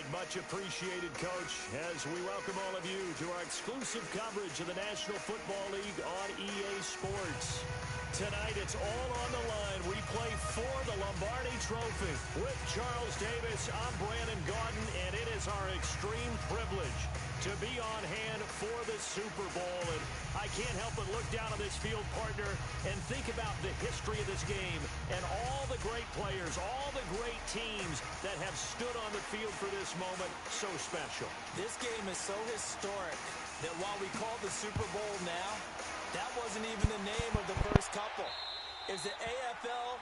right, much appreciated, Coach, as we welcome all of you to our exclusive coverage of the National Football League on EA Sports. Tonight, it's all on the line. We play for the Lombardi Trophy. With Charles Davis, I'm Brandon Gaudin, and it is our extreme privilege to be on hand for the Super Bowl. And I can't help but look down on this field, partner, and think about the history of this game and all the great players, all the great teams that have stood on the field for this moment. So special. This game is so historic that while we call the Super Bowl now, that wasn't even the name of the first couple. It's the AFL,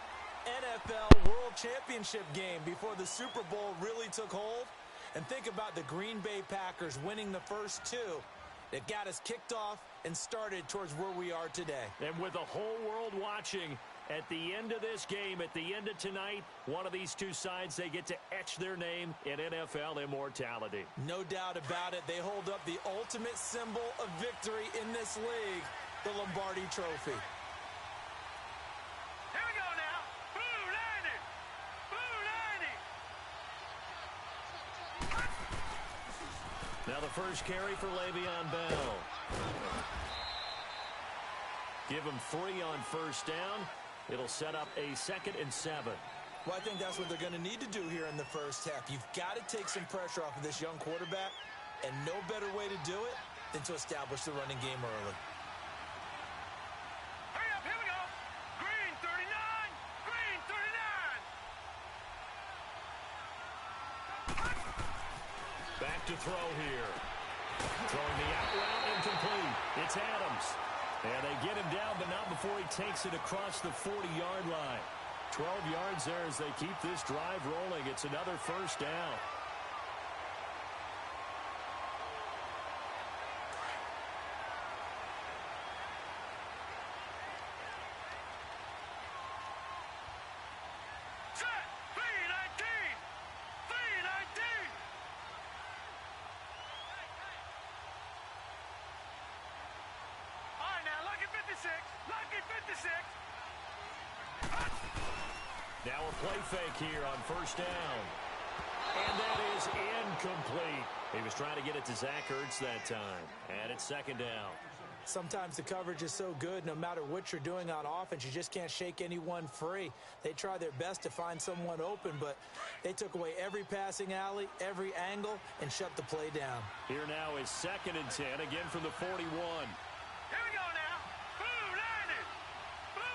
NFL World Championship game before the Super Bowl really took hold. And think about the Green Bay Packers winning the first two that got us kicked off and started towards where we are today. And with the whole world watching, at the end of this game, at the end of tonight, one of these two sides, they get to etch their name in NFL immortality. No doubt about it. They hold up the ultimate symbol of victory in this league, the Lombardi Trophy. Here we go now. Boo, 90. Now the first carry for Le'Veon Bell. Give him 3 on first down. It'll set up a 2nd and 7. Well, I think that's what they're going to need to do here in the first half. You've got to take some pressure off of this young quarterback, and no better way to do it than to establish the running game early. Hurry up, here we go. Green 39. Green 39. Back to throw here. Throwing the out route, incomplete. It's Adams. And they get him down, but not before he takes it across the 40-yard line. 12 yards there as they keep this drive rolling. It's another first down. Set. 319. 319. All right, now, lucky 56. Lucky 56. Now a play fake here on first down. And that is incomplete. He was trying to get it to Zach Ertz that time. And it's 2nd down. Sometimes the coverage is so good, no matter what you're doing on offense, you just can't shake anyone free. They try their best to find someone open, but they took away every passing alley, every angle, and shut the play down. Here now is 2nd and 10, again from the 41. Here we go now. Boo, 90. Boo, 90.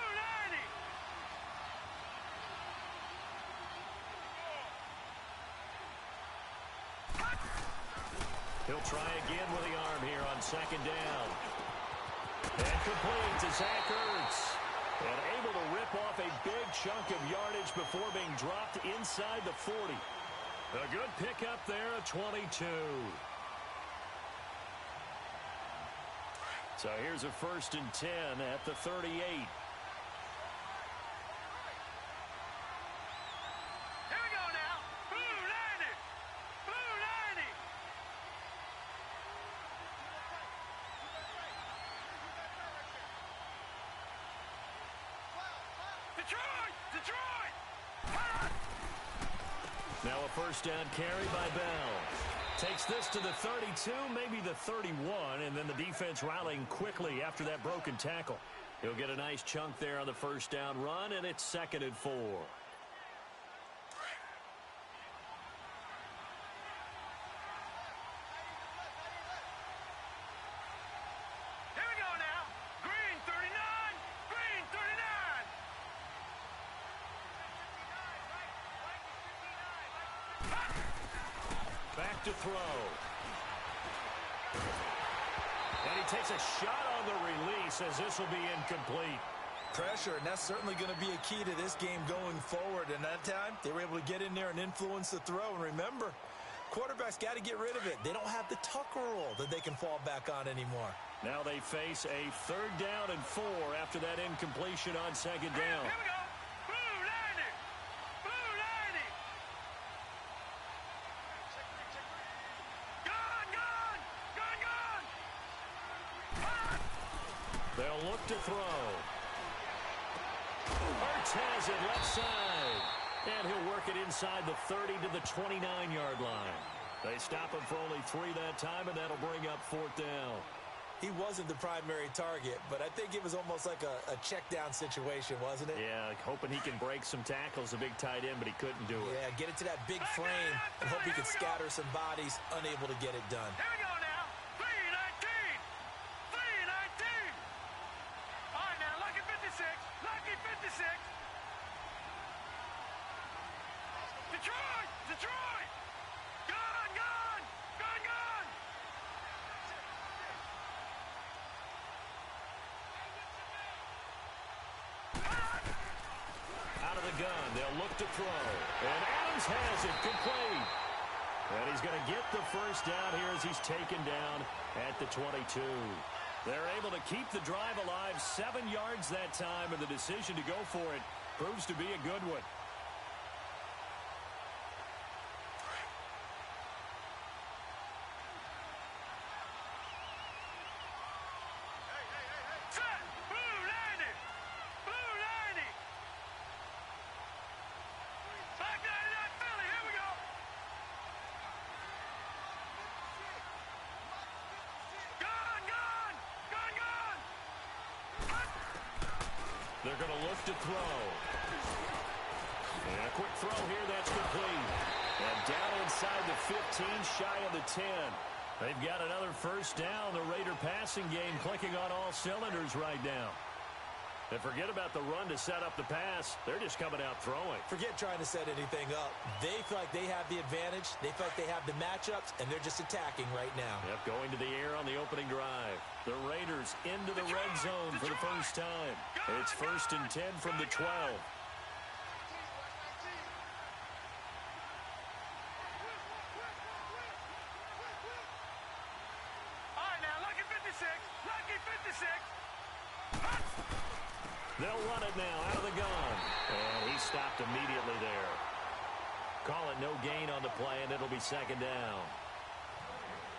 He'll try again with the arm here on 2nd down. And complete to Zach Ertz. And able to rip off a big chunk of yardage before being dropped inside the 40. A good pickup there at 22. So here's a 1st and 10 at the 38. Here we go now. Boo, 90. Boo, 90. Detroit! Detroit! Now a first down carry by Bell. Takes this to the 32, maybe the 31, and then the defense rallying quickly after that broken tackle. He'll get a nice chunk there on the first down run, and it's 2nd and 4. Here we go now. Green 39. Green 39. Back to throw. And he takes a shot on the release as this will be incomplete. Pressure, and that's certainly going to be a key to this game going forward. And that time, they were able to get in there and influence the throw. And remember, quarterbacks got to get rid of it. They don't have the Tucker rule that they can fall back on anymore. Now they face a 3rd down and 4 after that incompletion on 2nd down. Here we go. Boo, 90. Boo, 90. Gone, gone. Gone, gone. They'll look to throw. Ertz has it left side. And he'll work it inside the 30 to the 29-yard line. They stop him for only 3 that time, and that'll bring up 4th down. He wasn't the primary target, but I think it was almost like a check-down situation, wasn't it? Yeah, like hoping he can break some tackles, a big tight end, but he couldn't do it. Yeah, get it to that big frame and hope he could scatter some bodies, unable to get it done. Here we go now. 3-19. 3-19. All right, now, lucky 56. Lucky 56. Detroit! Detroit! Gone! Gone! Gone! Gone! Out of the gun, they'll look to throw. And Adams has it, complete. And he's going to get the first down here as he's taken down at the 22. They're able to keep the drive alive, 7 yards that time, and the decision to go for it proves to be a good one. Set! Blue 90! Blue 90! Back 99 Philly, here we go! Gone! Gone! Gone! Gone! They're going to look to throw. And a quick throw here, that's complete. And down inside the 15, shy of the 10. They've got another first down. The Raider passing game clicking on all cylinders right now. And forget about the run to set up the pass. They're just coming out throwing. Forget trying to set anything up. They feel like they have the advantage. They feel like they have the matchups, and they're just attacking right now. Yep, going to the air on the opening drive. The Raiders into the red zone for the first time. It's 1st and 10 from the 12. All right, now, lucky 56! Lucky 56! They'll run it now out of the gun. And he stopped immediately there. Call it no gain on the play, and it'll be 2nd down.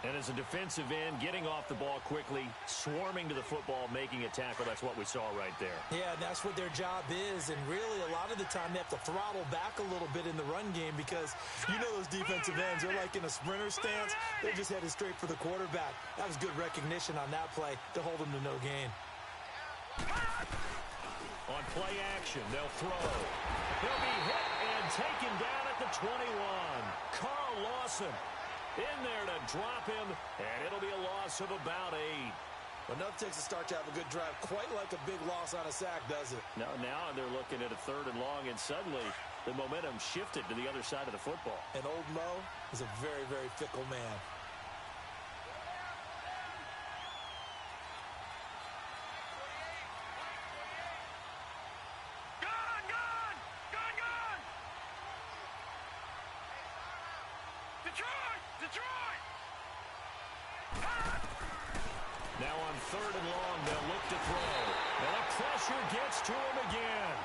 And as a defensive end, getting off the ball quickly, swarming to the football, making a tackle, that's what we saw right there. Yeah, and that's what their job is, and really a lot of the time they have to throttle back a little bit in the run game because you know those defensive ends, they're like in a sprinter stance. They're just headed straight for the quarterback. That was good recognition on that play to hold them to no gain. On play action, they'll throw. He'll be hit and taken down at the 21. Carl Lawson in there to drop him, and it'll be a loss of about 8. Well, enough takes a start to have a good drive. Quite like a big loss on a sack, does it? Now they're looking at a 3rd and long, and suddenly the momentum shifted to the other side of the football. And old Mo is a very, very fickle man. Gone! Gone! Gone! Gone! Detroit! Detroit! Now on 3rd and long, they'll look to throw. And the pressure gets to him again.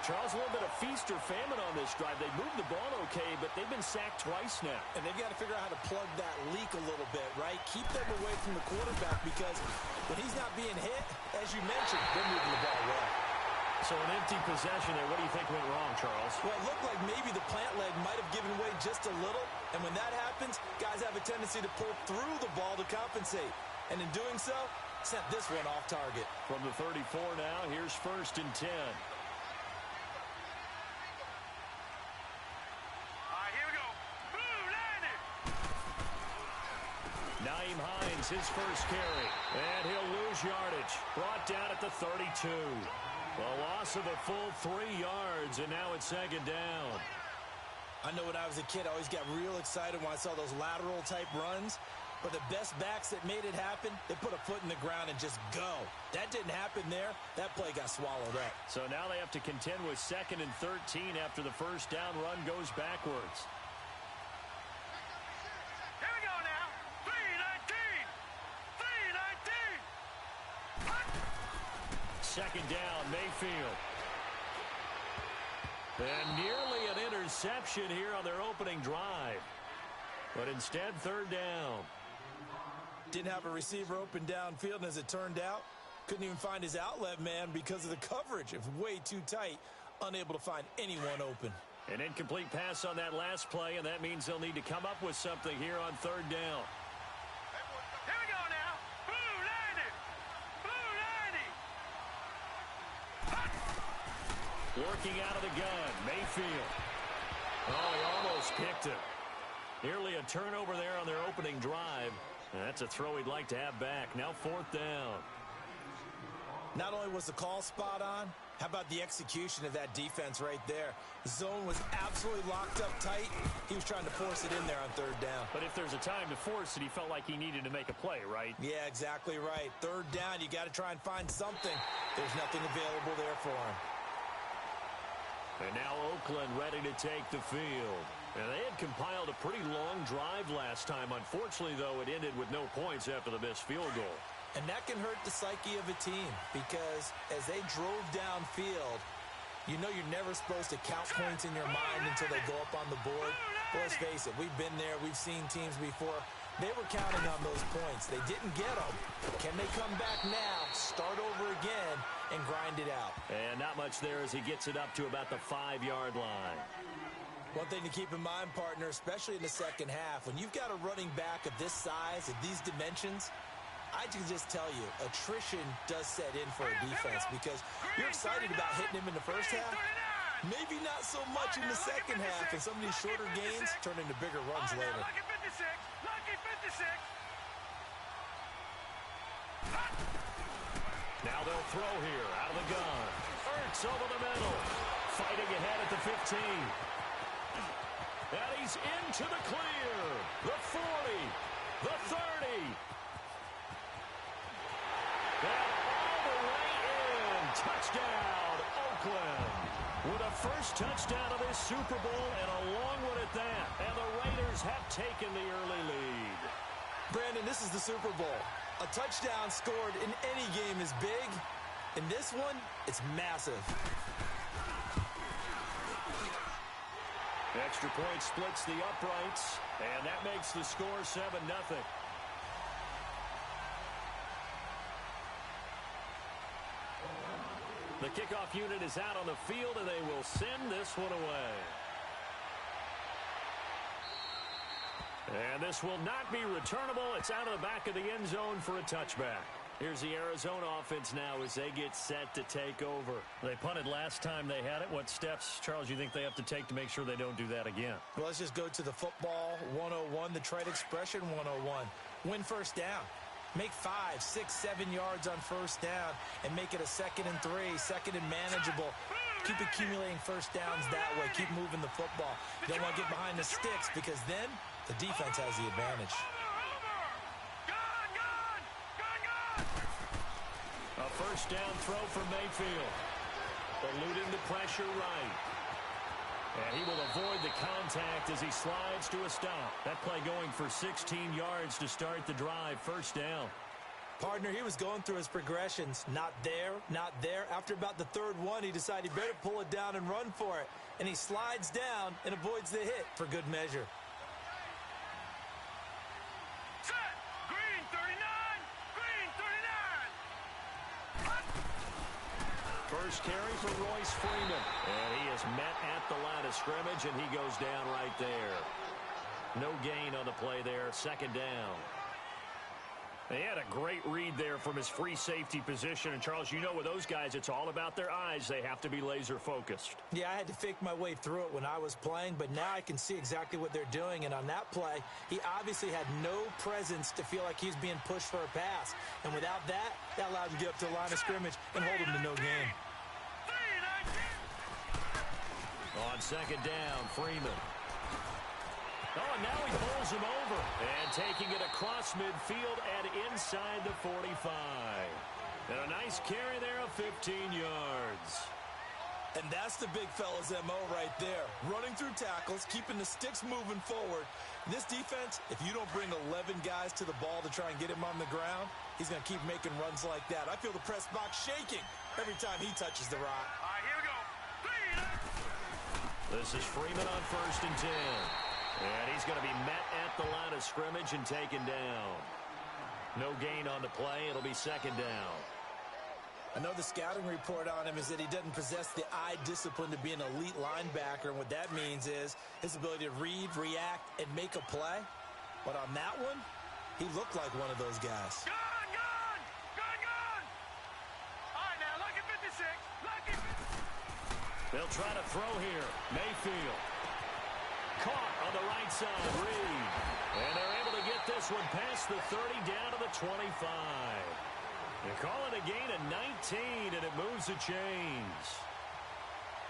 Charles, a little bit of feast or famine on this drive. They moved the ball okay, but they've been sacked twice now. And they've got to figure out how to plug that leak a little bit, right? Keep them away from the quarterback because when he's not being hit, as you mentioned, they're moving the ball well. So an empty possession there. What do you think went wrong, Charles? Well, it looked like maybe the plant leg might have given way just a little. And when that happens, guys have a tendency to pull through the ball to compensate. And in doing so, sent this one off target. From the 34 now, here's 1st and 10. Naeem Hines, his first carry. And he'll lose yardage. Brought down at the 32. A loss of a full 3 yards, and now it's 2nd down. I know when I was a kid, I always got real excited when I saw those lateral-type runs. But the best backs that made it happen, they put a foot in the ground and just go. That didn't happen there. That play got swallowed up. So now they have to contend with 2nd and 13 after the first down run goes backwards. Here we go now. 3-19. 3-19. 2nd down, Mayfield. And nearly an interception here on their opening drive. But instead, 3rd down. Didn't have a receiver open downfield, and as it turned out, couldn't even find his outlet man because of the coverage. It was way too tight, unable to find anyone open. An incomplete pass on that last play, and that means they'll need to come up with something here on third down. Here we go now. Blue 90. Blue 90. Working out of the gun, Mayfield. Oh, he almost picked it. Nearly a turnover there on their opening drive. That's a throw he'd like to have back. Now fourth down. Not only was the call spot on, how about the execution of that defense right there? The zone was absolutely locked up tight. He was trying to force it in there on third down. But if there's a time to force it, he felt like he needed to make a play, right? Yeah, exactly right. Third down, you got to try and find something. There's nothing available there for him. And now Oakland ready to take the field. And they had compiled a pretty long drive last time. Unfortunately, though, it ended with no points after the missed field goal. And that can hurt the psyche of a team because as they drove downfield, you know you're never supposed to count points in your mind until they go up on the board. But let's face it, we've been there. We've seen teams before. They were counting on those points. They didn't get them. Can they come back now, start over again, and grind it out? And not much there as he gets it up to about the 5-yard line. One thing to keep in mind, partner, especially in the second half, when you've got a running back of this size, of these dimensions, I can just tell you, attrition does set in for a defense because you're excited about hitting him in the first half. Maybe not so much in the second half, and some of these shorter gains turn into bigger runs later. Lucky 56. Lucky 56. Now they'll throw here out of the gun. Ertz over the middle. Fighting ahead at the 15. And he's into the clear. The 40. The 30. And all the way in. Touchdown, Oakland. With a first touchdown of this Super Bowl and a long one at that. And the Raiders have taken the early lead. Brandon, this is the Super Bowl. A touchdown scored in any game is big. In this one, it's massive. Extra point splits the uprights, and that makes the score 7-0. The kickoff unit is out on the field, and they will send this one away. And this will not be returnable. It's out of the back of the end zone for a touchback. Here's the Arizona offense now as they get set to take over. They punted last time they had it. What steps, Charles, you think they have to take to make sure they don't do that again? Well, let's just go to the football 101, the trade expression 101. Win first down. Make 5, 6, 7 yards on first down and make it a 2nd and 3, 2nd and manageable. Keep accumulating first downs that way. Keep moving the football. You don't want to get behind the sticks because then the defense has the advantage. A first down throw for Mayfield. Eluding the pressure right. And he will avoid the contact as he slides to a stop. That play going for 16 yards to start the drive. First down. Partner, he was going through his progressions. Not there, not there. After about the third one, he decided he better pull it down and run for it. And he slides down and avoids the hit for good measure. Set. Green 39. Green 39. First carry for Royce Freeman. And he is met at the line of scrimmage, and he goes down right there. No gain on the play there. Second down. They had a great read there from his free safety position. And, Charles, you know with those guys, it's all about their eyes. They have to be laser-focused. Yeah, I had to fake my way through it when I was playing, but now I can see exactly what they're doing. And on that play, he obviously had no presence to feel like he's being pushed for a pass. And without that, that allowed him to get up to the line of scrimmage and hold him to no gain. On second down, Freeman. Oh, and now he pulls him over. And taking it across midfield and inside the 45. And a nice carry there of 15 yards. And that's the big fella's MO right there. Running through tackles, keeping the sticks moving forward. This defense, if you don't bring 11 guys to the ball to try and get him on the ground, he's going to keep making runs like that. I feel the press box shaking every time he touches the rock. All right, here we go. This is Freeman on 1st and 10. And he's going to be met at the line of scrimmage and taken down. No gain on the play. It'll be second down. I know the scouting report on him is that he doesn't possess the eye discipline to be an elite linebacker, and what that means is his ability to read, react, and make a play. But on that one, he looked like one of those guys. Gone! All right, now, lucky 56. Lucky 56. They'll try to throw here. Mayfield. Caught on the right side. Reed. And they're able to get this one past the 30 down to the 25. They call it a gain of 19, and it moves the chains.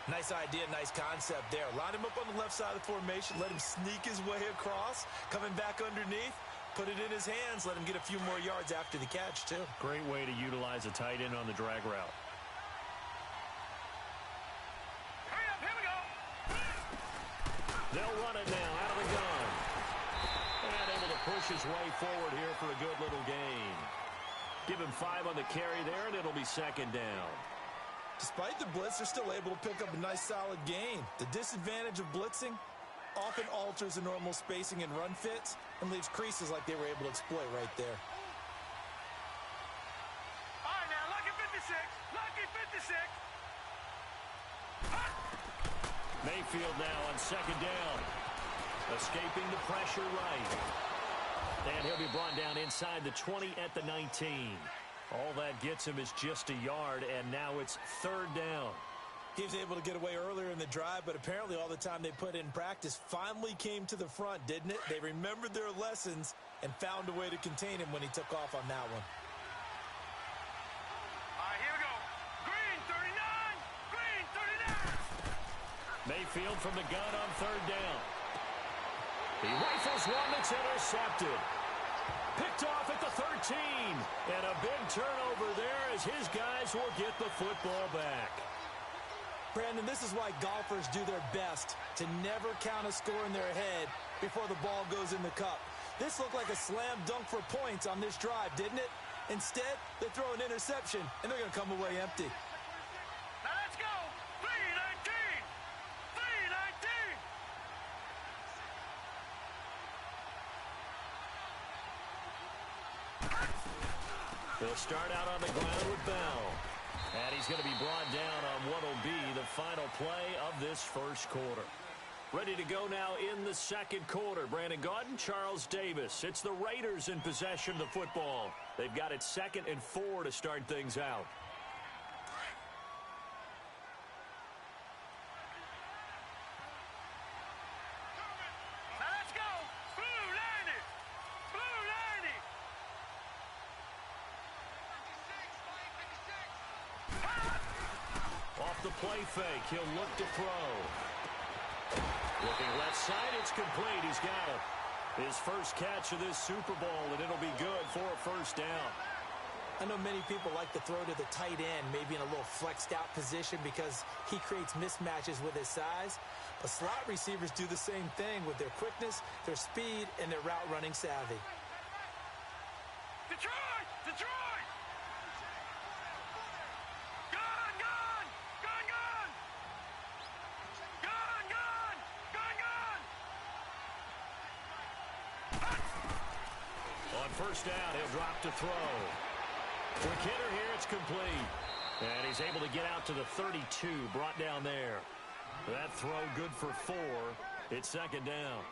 Nice idea, nice concept there. Line him up on the left side of the formation, let him sneak his way across, coming back underneath, put it in his hands, let him get a few more yards after the catch, too. Great way to utilize a tight end on the drag route. Hurry up, here we go. They'll run it now out of the gun. And able to push his way forward here for a good little gain. Give him 5 on the carry there, and it'll be second down. Despite the blitz, they're still able to pick up a nice, solid gain. The disadvantage of blitzing often alters the normal spacing and run fits and leaves creases like they were able to exploit right there. All right, now, lucky 56. Lucky 56. Mayfield now on second down. Escaping the pressure right. And he'll be brought down inside the 20 at the 19. All that gets him is just a yard, and now it's third down. He was able to get away earlier in the drive, but apparently all the time they put in practice finally came to the front, didn't it? They remembered their lessons and found a way to contain him when he took off on that one. All right, here we go. Green 39. Green 39. Mayfield from the gun on third down. He rifles one that's intercepted. Picked off at the 13. And a big turnover there as his guys will get the football back. Brandon, this is why golfers do their best to never count a score in their head before the ball goes in the cup. This looked like a slam dunk for points on this drive, didn't it? Instead, they throw an interception, and they're going to come away empty. Now let's go. 319. 319. They'll start out on the ground with Bell. And he's going to be brought down on what will be the final play of this first quarter. Ready to go now in the second quarter. Brandon Gaudin, Charles Davis. It's the Raiders in possession of the football. They've got it 2nd and 4 to start things out. Now let's go. Blue 90. Blue 90. Off the play fake, he'll look to throw. Looking left side, it's complete. He's got it. His first catch of this Super Bowl, and it'll be good for a first down. I know many people like to throw to the tight end, maybe in a little flexed out position because he creates mismatches with his size. But slot receivers do the same thing with their quickness, their speed, and their route running savvy. Detroit! Detroit! Gun! Gun! Gun! Gun! Gun! Gun! Gun! Gun! On first down, he'll drop to throw. Quick hitter here, it's complete. And he's able to get out to the 32, brought down there. That throw good for 4. It's second down.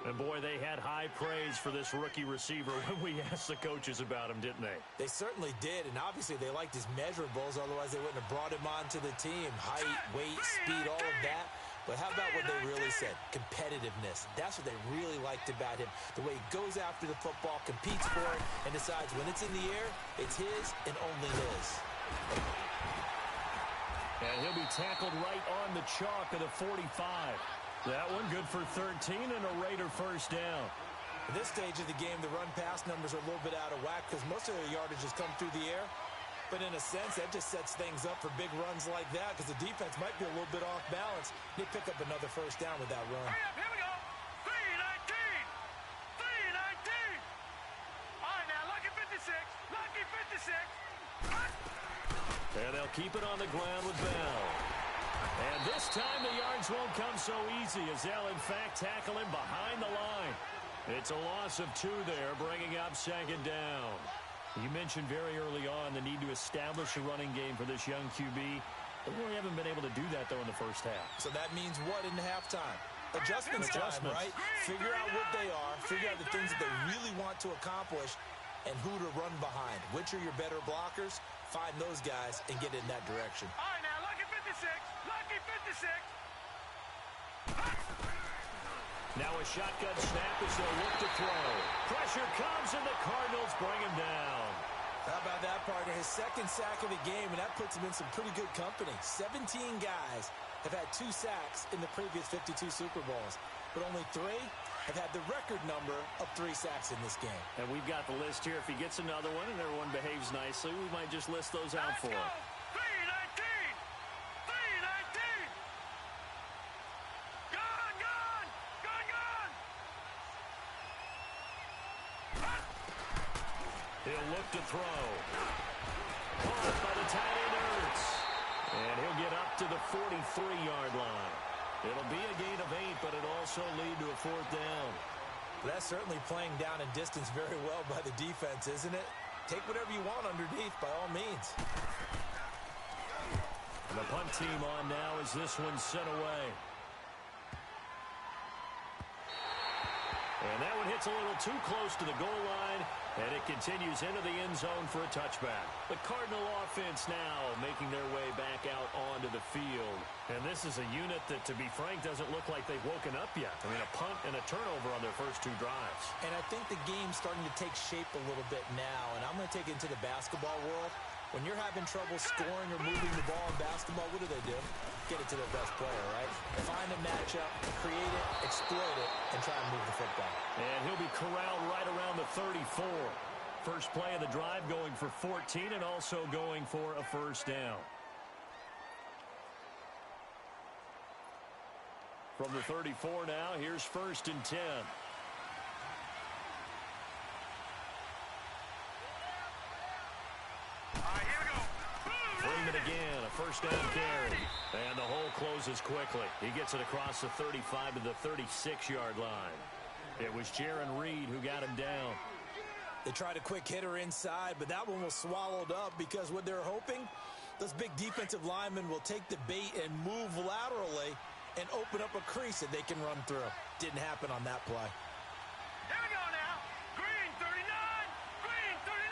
And, boy, they had high praise for this rookie receiver when we asked the coaches about him, didn't they? They certainly did, and obviously they liked his measurables, otherwise they wouldn't have brought him onto the team. Height, weight, speed, all of that. But how about what they really said? Competitiveness. That's what they really liked about him. The way he goes after the football, competes for it, and decides when it's in the air, it's his and only his. And he'll be tackled right on the chalk of the 45. That one good for 13 and a Raider first down. At this stage of the game, the run-pass numbers are a little bit out of whack because most of their yardage has come through the air. But in a sense, that just sets things up for big runs like that because the defense might be a little bit off balance. They pick up another first down with that run. Hurry up, here we go. 319. 319. All right, now, lucky 56. Lucky 56. And they'll keep it on the ground with Bell. And this time the yards won't come so easy as they'll, in fact, tackle him behind the line. It's a loss of 2 there, bringing up second down. You mentioned very early on the need to establish a running game for this young QB. They really haven't been able to do that, though, in the first half. So that means what in halftime? Adjustments time, right? Figure out what they are, figure out the things that they really want to accomplish, and who to run behind. Which are your better blockers? Find those guys and get in that direction. All right, now, lucky 56. Lucky 56. Now a shotgun snap as they'll look to throw. Pressure comes, and the Cardinals bring him down. How about that, partner? His second sack of the game, and that puts him in some pretty good company. 17 guys have had 2 sacks in the previous 52 Super Bowls, but only 3 have had the record number of 3 sacks in this game. And we've got the list here. If he gets another one and everyone behaves nicely, we might just list those out for him. 319. 319. Gone, gone. Gone, gone. He'll look to throw. Caught by the tight end Ertz. And he'll get up to the 43-yard line. It'll be a gain of 8, but it'll also lead to a 4th down. That's certainly playing down in distance very well by the defense, isn't it? Take whatever you want underneath by all means. And the punt team on now as this one's sent away. And that one hits a little too close to the goal line, and it continues into the end zone for a touchback. The Cardinal offense now making their way back out onto the field. And this is a unit that, to be frank, doesn't look like they've woken up yet. I mean, a punt and a turnover on their first 2 drives. And I think the game's starting to take shape a little bit now, and I'm going to take it into the basketball world. When you're having trouble scoring or moving the ball in basketball, what do? Get it to their best player, right? Find a matchup, create it, exploit it, and try and move the football. And he'll be corralled right around the 34. First play of the drive going for 14 and also going for a first down. From the 34 now, here's 1st and 10. Freeman again, a first down carry. And the hole closes quickly. He gets it across the 35 to the 36-yard line. It was Jaron Reed who got him down. They tried a quick hitter inside, but that one was swallowed up because what they're hoping, those big defensive linemen will take the bait and move laterally and open up a crease that they can run through. Didn't happen on that play. Here we go now. Green 39. Green 39.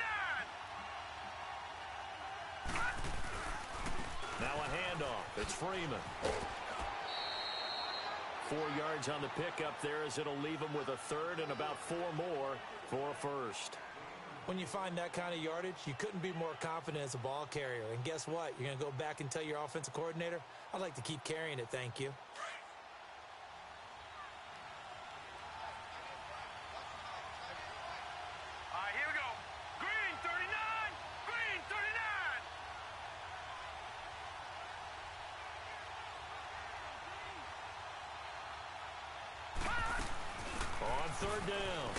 Now a handoff. It's Freeman. 4 yards on the pickup there as it'll leave him with a 3rd and about 4 more for a first. When you find that kind of yardage, you couldn't be more confident as a ball carrier. And guess what? You're going to go back and tell your offensive coordinator, I'd like to keep carrying it, thank you. All right, here we go. Green 39. Green 39. On 3rd down,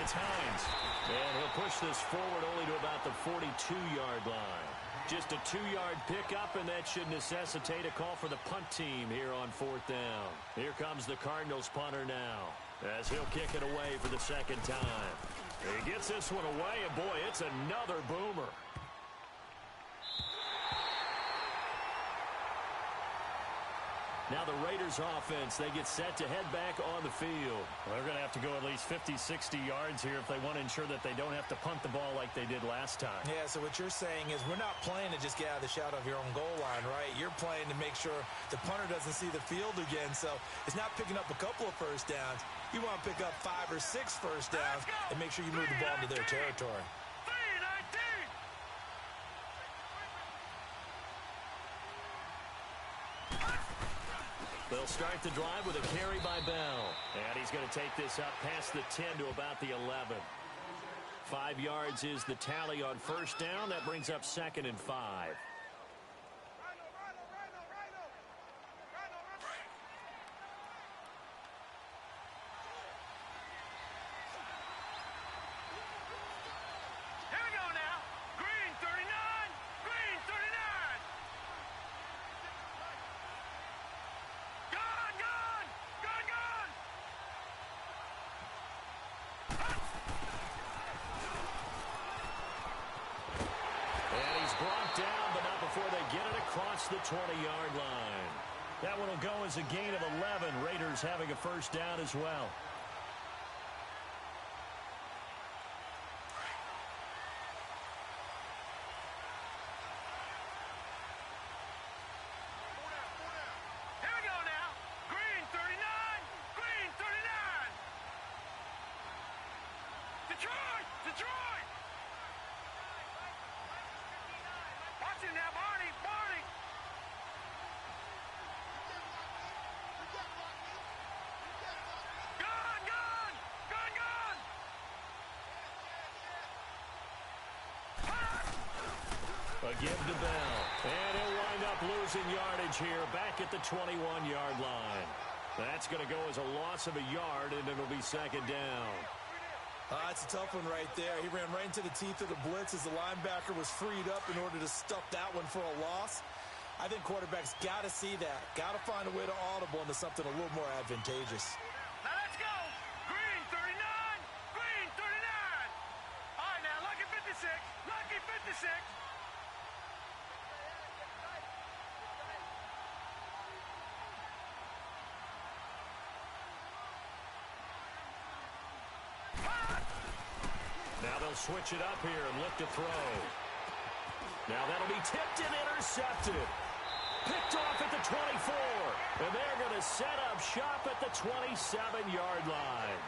it's Hines. And he'll push this forward only to about the 42-yard line. Just a 2-yard pickup, and that should necessitate a call for the punt team here on 4th down. Here comes the Cardinals punter now, as he'll kick it away for the 2nd time. He gets this one away, and boy, it's another boomer. Now the Raiders offense, they get set to head back on the field. Well, they're going to have to go at least 50, 60 yards here if they want to ensure that they don't have to punt the ball like they did last time. Yeah, so what you're saying is we're not playing to just get out of the shadow of your own goal line, right? You're playing to make sure the punter doesn't see the field again. So it's not picking up a couple of first downs. You want to pick up 5 or 6 first downs and make sure you move the ball into their territory. They'll start the drive with a carry by Bell. And he's going to take this up past the 10 to about the 11. 5 yards is the tally on first down. That brings up 2nd and 5. across the 20-yard line. That one will go as a gain of 11. Raiders having a first down as well. Give to Bell. And he'll wind up losing yardage here back at the 21-yard line. That's going to go as a loss of a yard, and it'll be second down. That's a tough one right there. He ran right into the teeth of the blitz as the linebacker was freed up in order to stuff that one for a loss. I think quarterbacks got to see that. Got to find a way to audible into something a little more advantageous. Now let's go. Green 39. Green 39. All right, now, lucky 56. Lucky 56. Now they'll switch it up here and look to throw. Now that'll be tipped and intercepted. Picked off at the 24. And they're going to set up shop at the 27-yard line.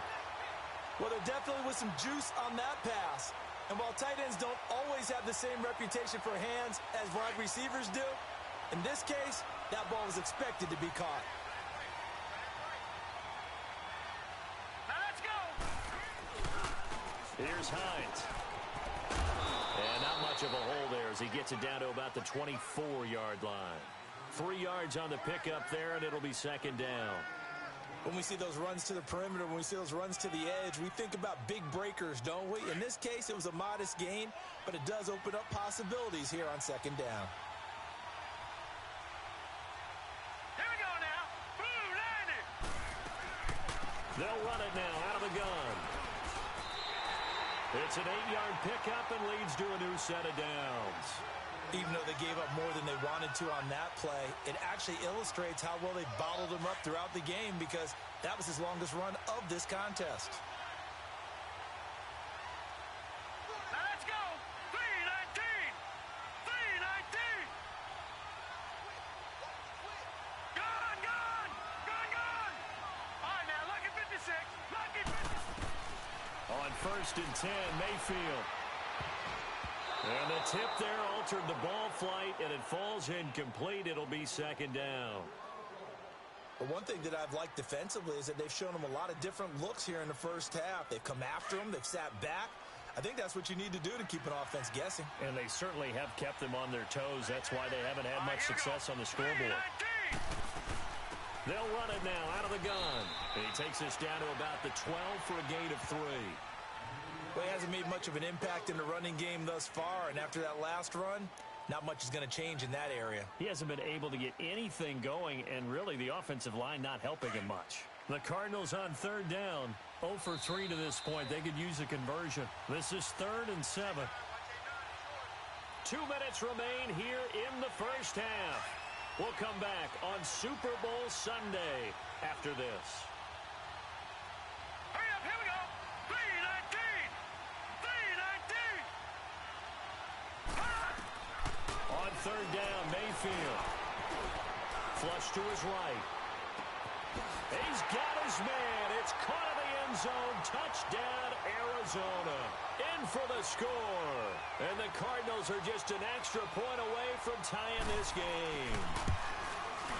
Well, there definitely was some juice on that pass. And while tight ends don't always have the same reputation for hands as wide receivers do, in this case, that ball was expected to be caught. Here's Hines. And not much of a hole there as he gets it down to about the 24-yard line. 3 yards on the pickup there, and it'll be second down. When we see those runs to the perimeter, when we see those runs to the edge, we think about big breakers, don't we? In this case, it was a modest gain, but it does open up possibilities here on second down. Here we go now. Boom, landed. They'll run it now out of the gun. It's an 8-yard pickup and leads to a new set of downs. Even though they gave up more than they wanted to on that play, it actually illustrates how well they bottled him up throughout the game because that was his longest run of this contest. Now let's go. 319. 319. Gone, gone. Gone, gone. All right, now, lucky 56. Lucky 56. On first and 10, Mayfield. And the tip there altered the ball flight, and it falls incomplete. It'll be second down. But one thing that I've liked defensively is that they've shown him a lot of different looks here in the first half. They've come after him. They've sat back. I think that's what you need to do to keep an offense guessing. And they certainly have kept them on their toes. That's why they haven't had much success on the scoreboard. They'll run it now out of the gun. And he takes us down to about the 12 for a gain of 3. Well, he hasn't made much of an impact in the running game thus far, and after that last run, not much is going to change in that area. He hasn't been able to get anything going, and really the offensive line not helping him much. The Cardinals on third down, 0 for 3 to this point. They could use a conversion. This is 3rd and 7. 2 minutes remain here in the first half. We'll come back on Super Bowl Sunday after this. Hurry up, here we go. 319. 319. On third down, Mayfield. Flush to his right. He's got his man. It's caught in the end zone. Touchdown, Arizona. In for the score. And the Cardinals are just an extra point away from tying this game.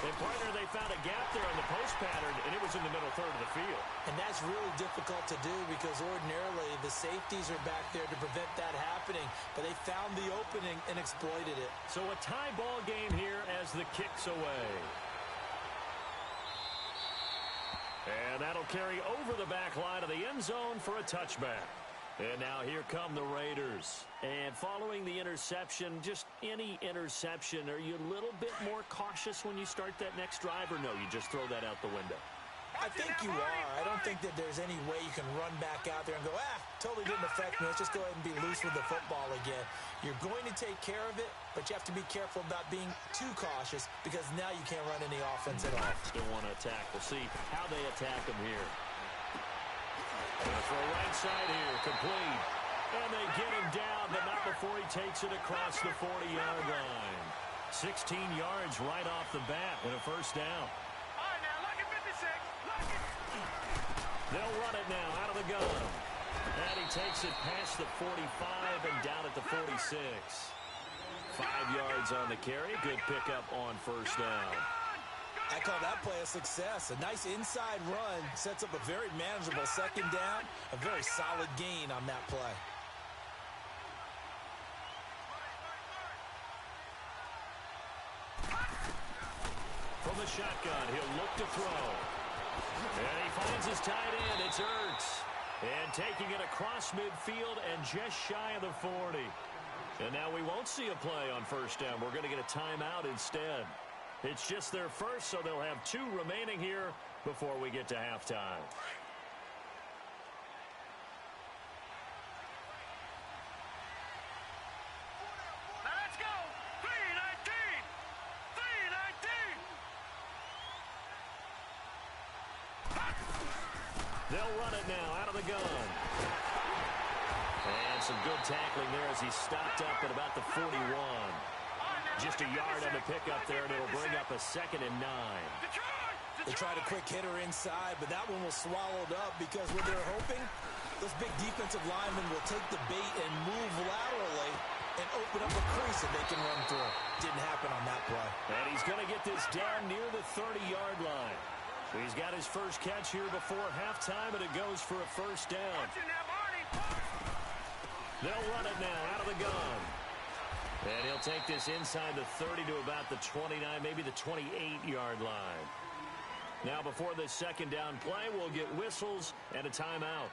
And, partner, they found a gap there on the post pattern, and it was in the middle third of the field. And that's really difficult to do because ordinarily the safeties are back there to prevent that happening. But they found the opening and exploited it. So a tie ball game here as the kick's away. And that'll carry over the back line of the end zone for a touchback. And now here come the Raiders. And following the interception, just any interception, are you a little bit more cautious when you start that next drive, or no, you just throw that out the window? I think you are. I don't think that there's any way you can run back out there and go, totally didn't affect me. Let's just go ahead and be loose with the football again. You're going to take care of it, but you have to be careful about being too cautious because now you can't run any offense at all. Still want to attack. We'll see how they attack him here. For a right side here, complete. And they get him down, but not before he takes it across the 40-yard line. 16 yards right off the bat with a first down. They'll run it now out of the gun. And he takes it past the 45 and down at the 46. 5 yards on the carry. Good pickup on first down. I call that play a success. A nice inside run sets up a very manageable second down. A very solid gain on that play. From the shotgun, he'll look to throw. And he finds his tight end. It's Ertz. And taking it across midfield and just shy of the 40. And now we won't see a play on first down. We're going to get a timeout instead. It's just their first, so they'll have 2 remaining here before we get to halftime. Let's go. 3-19. 3-19. They'll run it now out of the gun. And some good tackling there as he stopped up at about the 41. Just a yard on the pickup there, and it'll bring up a 2nd and 9. They tried a quick hitter inside, but that one was swallowed up because what they're hoping, those big defensive linemen will take the bait and move laterally and open up a crease that they can run through. Didn't happen on that play. And he's going to get this down near the 30-yard line. He's got his first catch here before halftime, and it goes for a first down. They'll run it now out of the gun. And he'll take this inside the 30 to about the 29, maybe the 28-yard line. Now before this second down play, we'll get whistles and a timeout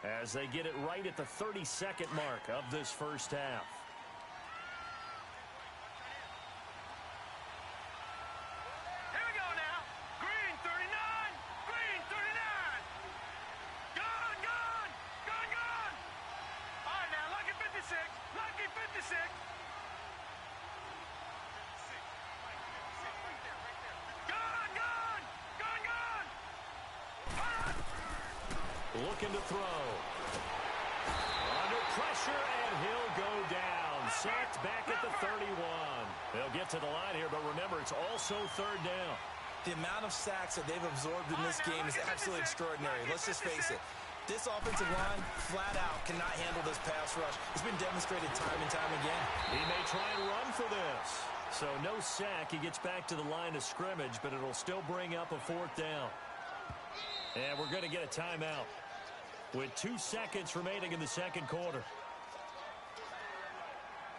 as they get it right at the 30-second mark of this first half. Here we go now. Green 39. Green 39. Gone, gone. Gone, gone. All right, now, lucky 56. Lucky 56. Gone, gone. Gone, gone. Looking to throw. Under pressure, and he'll go down. Sacked back at the 31. They'll get to the line here, but remember, it's also third down. The amount of sacks that they've absorbed in this game is absolutely extraordinary. Let's just face it. This offensive line, flat out, cannot handle this pass rush. It's been demonstrated time and time again. He may try and run for this. So no sack. He gets back to the line of scrimmage, but it'll still bring up a 4th down. And we're going to get a timeout with 2 seconds remaining in the second quarter.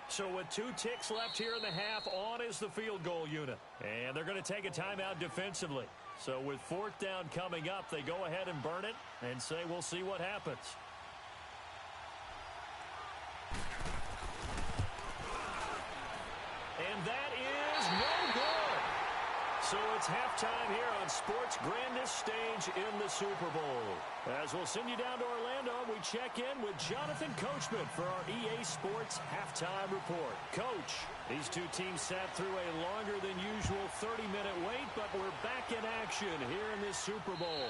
So with 2 ticks left here in the half, on is the field goal unit. And they're going to take a timeout defensively. So with 4th down coming up, they go ahead and burn it and say we'll see what happens. And that is no good. So it's halftime here on sports' grandest stage in the Super Bowl. As we'll send you down to Orlando, we check in with Jonathan Coachman for our EA Sports Halftime Report. Coach, these 2 teams sat through a longer than usual 30-minute wait, but we're back in action here in this Super Bowl.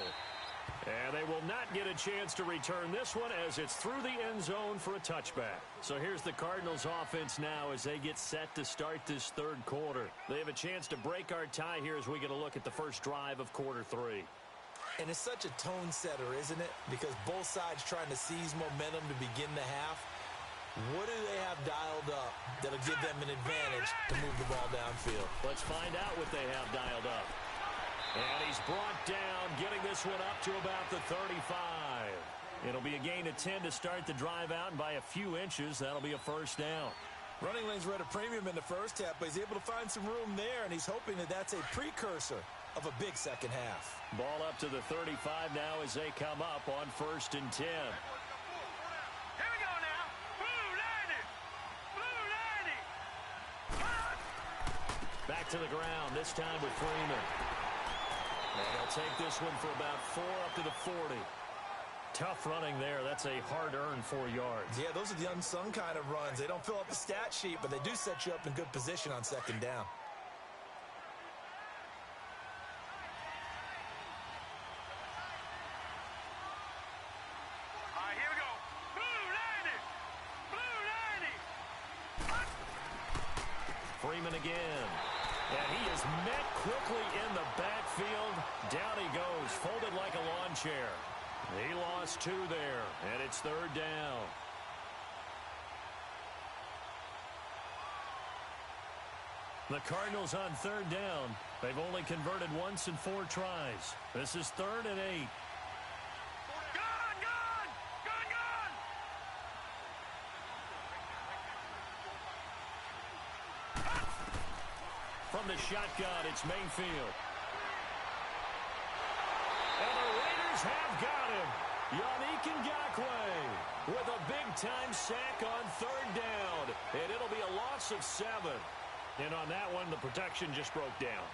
And they will not get a chance to return this one as it's through the end zone for a touchback. So here's the Cardinals offense now as they get set to start this third quarter. They have a chance to break our tie here as we get a look at the first drive of quarter 3. And it's such a tone setter, isn't it? Because both sides trying to seize momentum to begin the half. What do they have dialed up that'll give them an advantage to move the ball downfield? Let's find out what they have dialed up. And he's brought down, getting this one up to about the 35. It'll be a gain of 10 to start the drive out, and by a few inches, that'll be a first down. Running lanes were at a premium in the first half, but he's able to find some room there, and he's hoping that that's a precursor of a big second half. Ball up to the 35 now as they come up on 1st and 10. Here we go now. Blue 90. Blue 90. Back to the ground, this time with Freeman. And he'll take this one for about 4 up to the 40. Tough running there. That's a hard-earned 4 yards. Yeah, those are the unsung kind of runs. They don't fill up the stat sheet, but they do set you up in good position on second down. All right, here we go. Blue 90. Blue 90. Freeman again. And he is met quickly in the backfield. Down he goes, folded like a lawn chair. He lost 2 there, and it's third down. The Cardinals on third down. They've only converted once in 4 tries. This is 3rd and 8. Gun, gun, gun, gun. From the shotgun, it's Mayfield. And the Raiders have got him. Yannick Ngakoue with a big-time sack on third down. And it'll be a loss of 7. And on that one, the protection just broke down.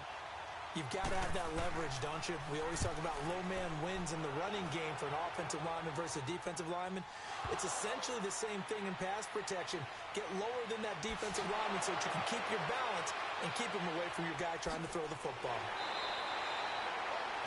You've got to have that leverage, don't you? We always talk about low man wins in the running game for an offensive lineman versus a defensive lineman. It's essentially the same thing in pass protection. Get lower than that defensive lineman so that you can keep your balance and keep him away from your guy trying to throw the football.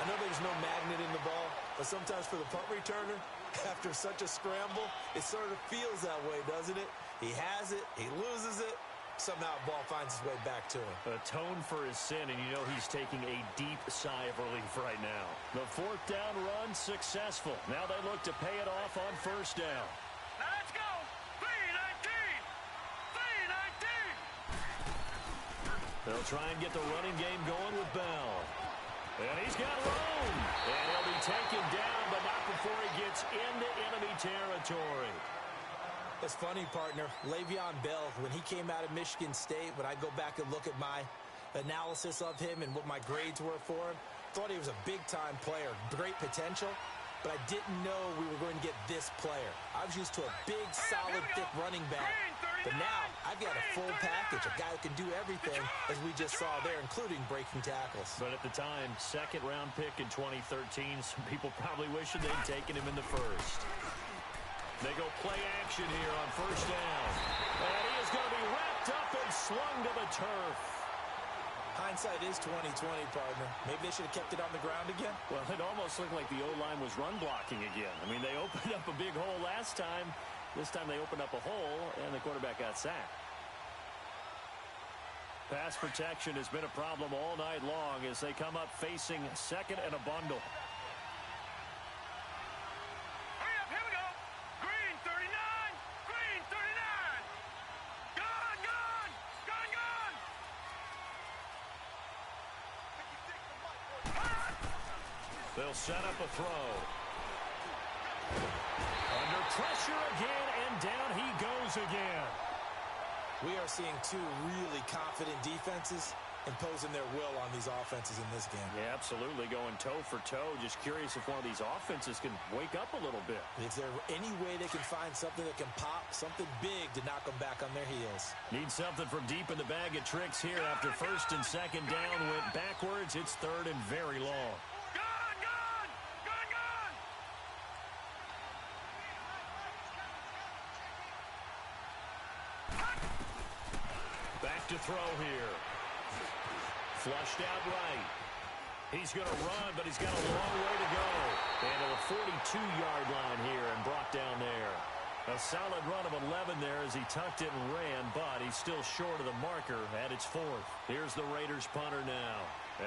I know there's no magnet in the ball, but sometimes for the punt returner, after such a scramble, it sort of feels that way, doesn't it? He has it, he loses it. Somehow the ball finds its way back to him. Atone for his sin, and you know he's taking a deep sigh of relief right now. The 4th down run successful. Now they look to pay it off on first down. Now let's go. 3-19. 3-19. They'll try and get the running game going with Bell. And he's got room. And he'll be taken down, but not before he gets into enemy territory. It's funny, partner. Le'Veon Bell, when he came out of Michigan State, when I go back and look at my analysis of him and what my grades were for him, thought he was a big-time player, great potential, but I didn't know we were going to get this player. I was used to a big, solid, thick running back, but now I've got a full package, a guy who can do everything, as we just saw there, including breaking tackles. But at the time, 2nd-round pick in 2013, some people probably wishing they'd taken him in the 1st. They go play action here on first down. And he is going to be wrapped up and slung to the turf. Hindsight is 20/20, partner. Maybe they should have kept it on the ground again. Well, it almost looked like the O-line was run blocking again. I mean, they opened up a big hole last time. This time they opened up a hole, and the quarterback got sacked. Pass protection has been a problem all night long as they come up facing 2nd and a bundle. They'll set up a throw. Under pressure again, and down he goes again. We are seeing 2 really confident defenses imposing their will on these offenses in this game. Yeah, absolutely, going toe for toe. Just curious if one of these offenses can wake up a little bit. Is there any way they can find something that can pop, something big to knock them back on their heels? Need something from deep in the bag of tricks here after 1st and 2nd down. Went backwards. It's 3rd and very long. Back to throw here. Flushed out right. He's going to run, but he's got a long way to go. And to the 42-yard line here and brought down there. A solid run of 11 there as he tucked it and ran, but he's still short of the marker at its 4th. Here's the Raiders punter now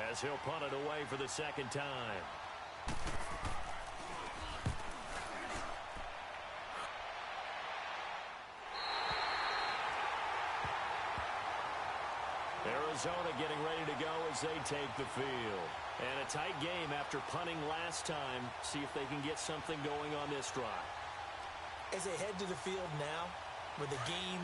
as he'll punt it away for the 2nd time. Arizona getting ready to go as they take the field. And a tight game after punting last time. See if they can get something going on this drive. As they head to the field now, with the game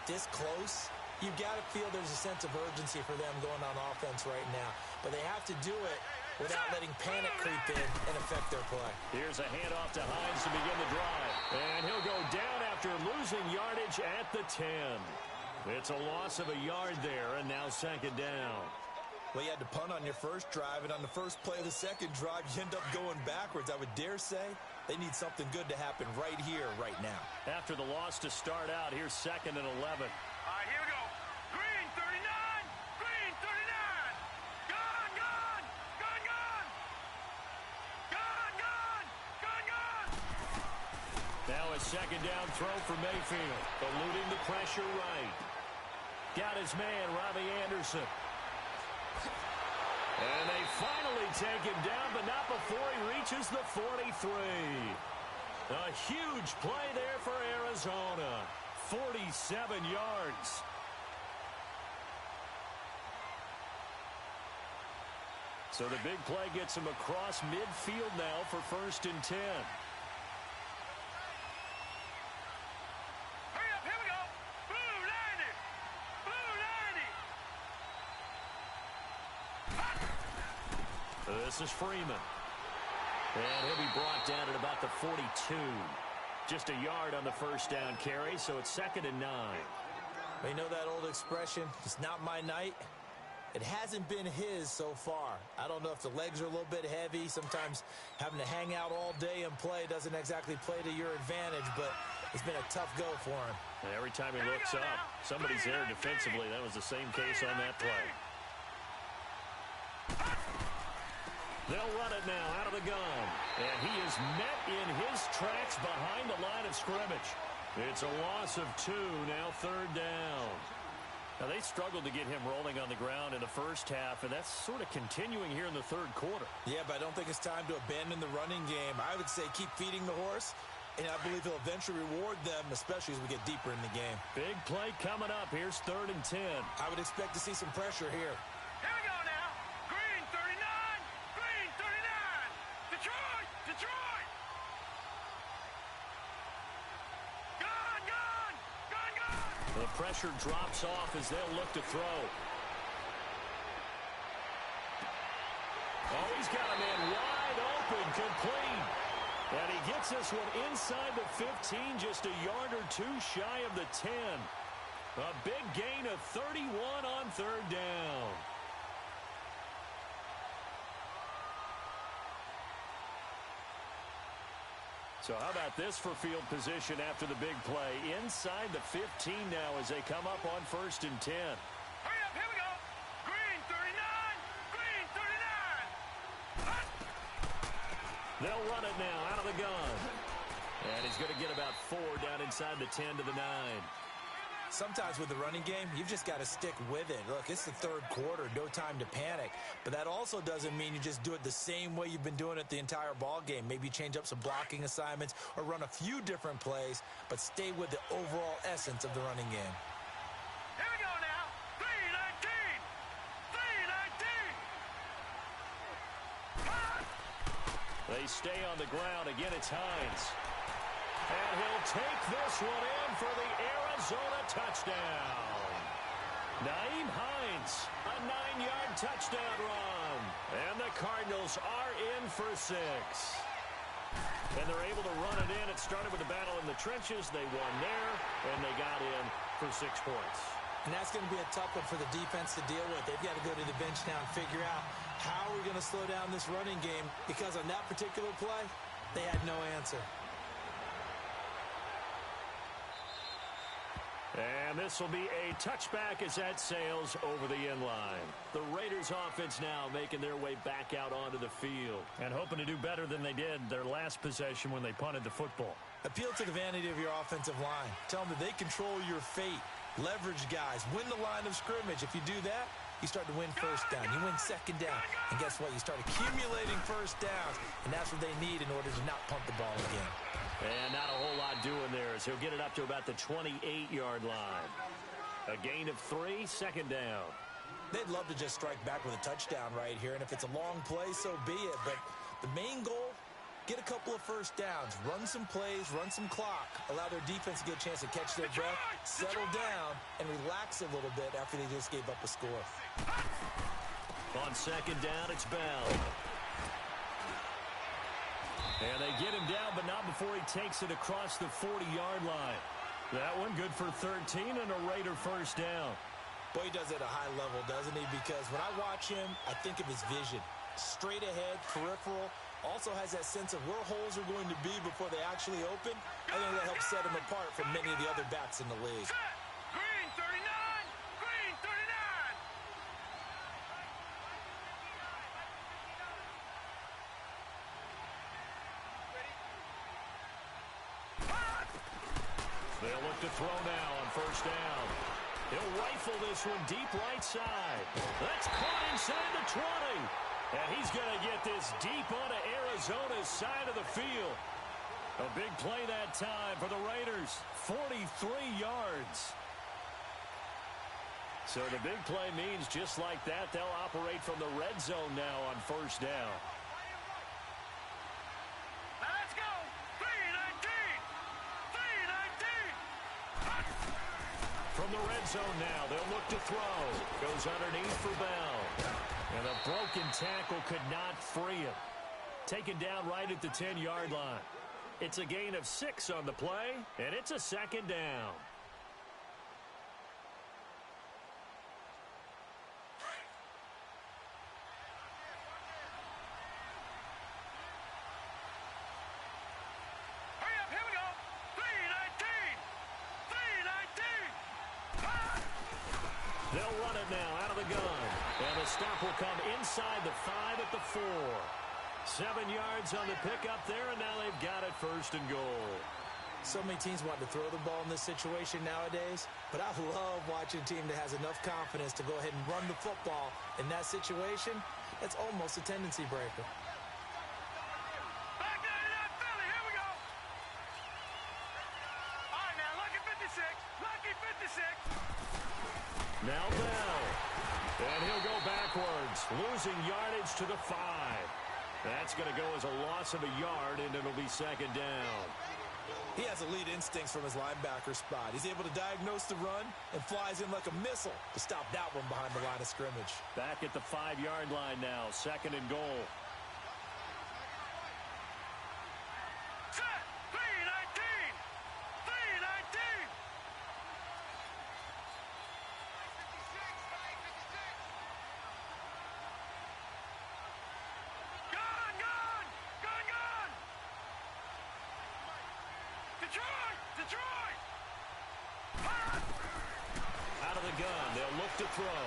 this close, you've got to feel there's a sense of urgency for them going on offense right now. But they have to do it without letting panic creep in and affect their play. Here's a handoff to Hines to begin the drive. And he'll go down after losing yardage at the 10. It's a loss of a yard there, and now 2nd down. Well, you had to punt on your first drive, and on the first play of the second drive, you end up going backwards. I would dare say they need something good to happen right here, right now. After the loss to start out, here's 2nd and 11. All right, here we go. Green 39. Green 39. Gone, gone. Gone, gone. Gone, gone. Gone, gone. Now a 2nd down throw for Mayfield. Eluding the pressure right. Got his man, Robbie Anderson. And they finally take him down, but not before he reaches the 43. A huge play there for Arizona. 47 yards. So the big play gets him across midfield now for 1st and 10. Hurry up, here we go. Blue 90. Blue 90. This is Freeman. And he'll be brought down at about the 42. Just a yard on the 1st down carry, so it's 2nd and 9. You know that old expression, it's not my night? It hasn't been his so far. I don't know if the legs are a little bit heavy. Sometimes having to hang out all day and play doesn't exactly play to your advantage, but it's been a tough go for him. And every time he looks up, somebody's there defensively. That was the same case on that play. They'll run it now out of the gun. And he is met in his tracks behind the line of scrimmage. It's a loss of 2, now 3rd down. Now, they struggled to get him rolling on the ground in the first half, and that's sort of continuing here in the 3rd quarter. Yeah, but I don't think it's time to abandon the running game. I would say keep feeding the horse, and I believe he'll eventually reward them, especially as we get deeper in the game. Big play coming up. Here's 3rd and 10. I would expect to see some pressure here. Here we go now. Green 39. Green 39. Detroit. Detroit. Gone, gone. Gone, gone. The pressure drops off as they'll look to throw. Oh, he's got a man wide open, complete. And he gets this one inside the 15, just a yard or 2 shy of the 10. A big gain of 31 on 3rd down. So how about this for field position after the big play? Inside the 15 now as they come up on 1st and 10. Hurry up, here we go. Green 39. Green 39. They'll run it now out of the gun. And he's going to get about 4 down inside the 10 to the 9. Sometimes with the running game, you've just got to stick with it. Look, it's the 3rd quarter, no time to panic. But that also doesn't mean you just do it the same way you've been doing it the entire ball game. Maybe change up some blocking assignments or run a few different plays, but stay with the overall essence of the running game. Here we go now. 319. 319. They stay on the ground. Again, it's Hines. And he'll take this one in for the Arizona touchdown. Nyheim Hines, a 9-yard touchdown run. And the Cardinals are in for 6. And they're able to run it in. It started with a battle in the trenches. They won there, and they got in for 6 points. And that's going to be a tough one for the defense to deal with. They've got to go to the bench now and figure out how we're going to slow down this running game, because on that particular play, they had no answer. And this will be a touchback as that sails over the end line. The Raiders offense now making their way back out onto the field and hoping to do better than they did their last possession when they punted the football. Appeal to the vanity of your offensive line. Tell them that they control your fate. Leverage guys. Win the line of scrimmage. If you do that, you start to win 1st down. You win 2nd down. And guess what? You start accumulating 1st downs. And that's what they need in order to not punt the ball again. And not a whole lot doing there as he'll get it up to about the 28-yard line. A gain of 3, 2nd down. They'd love to just strike back with a touchdown right here. And if it's a long play, so be it. But the main goal, get a couple of 1st downs. Run some plays, run some clock. Allow their defense to get a chance to catch their breath, settle down, and relax a little bit after they just gave up a score. On 2nd down, it's Bell. And they get him down, but not before he takes it across the 40-yard line. That one good for 13 and a Raider 1st down. Boy, he does it at a high level, doesn't he? Because when I watch him, I think of his vision. Straight ahead, peripheral, also has that sense of where holes are going to be before they actually open. I think that helps set him apart from many of the other backs in the league. Set. Green 39. Green 39. They'll look to throw now on first down. He'll rifle this one deep right side. That's caught inside the 20. And he's going to get this deep onto Arizona's side of the field. A big play that time for the Raiders. 43 yards. So the big play means just like that, they'll operate from the red zone now on first down. Now let's go. 319. 319. From the red zone now, they'll look to throw. Goes underneath for Bell. And a broken tackle could not free him. Taken down right at the 10-yard line. It's a gain of 6 on the play, and it's a second down. Hurry up, here we go. 319. 319. They'll run it now out of the gun. And the stop will come inside the 5 at the 4. 7 yards on the pickup there, and now they've got it first and goal. So many teams want to throw the ball in this situation nowadays, but I love watching a team that has enough confidence to go ahead and run the football in that situation. That's almost a tendency breaker. Back out of that Philly, here we go. All right, now, lucky 56. Lucky 56. Now Bell. And he'll go backwards, losing yardage to the 5. That's going to go as a loss of a yard, and it'll be second down. He has elite instincts from his linebacker spot. He's able to diagnose the run and flies in like a missile to stop that one behind the line of scrimmage. Back at the 5-yard line now, second and goal. Set. 319. 319. Gone, gone. Gone, gone. Detroit. Detroit. Out of the gun, they'll look to throw.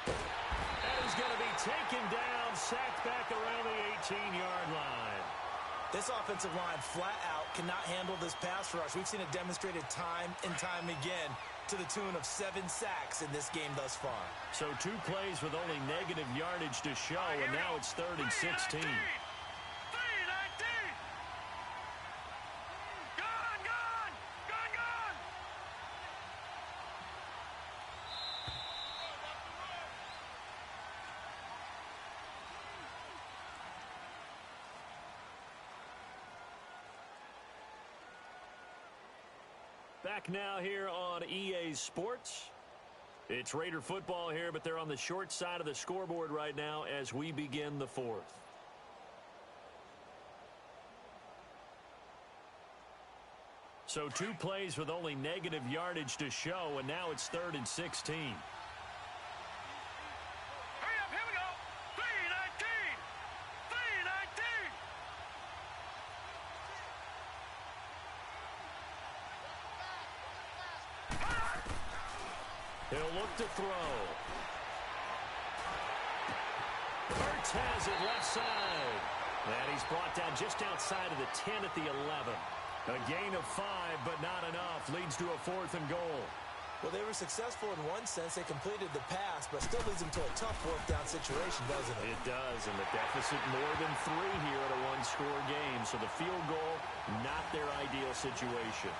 And he's going to be taken down, sacked back around the 18-yard line. This offensive line flat out cannot handle this pass rush. We've seen it demonstrated time and time again to the tune of 7 sacks in this game thus far. So 2 plays with only negative yardage to show, and now it's 3rd and 16. 319. Gone, gone. Gone, gone. Back now here on EA Sports. It's Raider football here, but they're on the short side of the scoreboard right now as we begin the 4th. So 2 plays with only negative yardage to show, and now it's 3rd and 16. Hurry up, here we go. 319. 319. He'll look to throw. Hurts has it left side. And he's brought down just outside of the 10 at the 11. A gain of 5, but not enough. Leads to a 4th and goal. Well, they were successful in one sense. They completed the pass, but still leads them to a tough 4th-down situation, doesn't it? It does, and the deficit more than 3 here at a one-score game. So the field goal, not their ideal situation.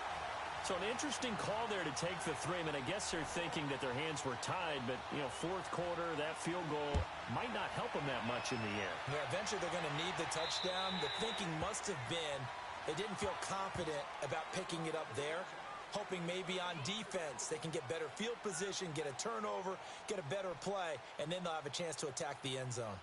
So an interesting call there to take the 3. I mean, I guess they're thinking that their hands were tied, but, you know, 4th quarter, that field goal might not help them that much in the end. Yeah, eventually they're going to need the touchdown. The thinking must have been they didn't feel confident about picking it up there, hoping maybe on defense they can get better field position, get a turnover, get a better play, and then they'll have a chance to attack the end zone.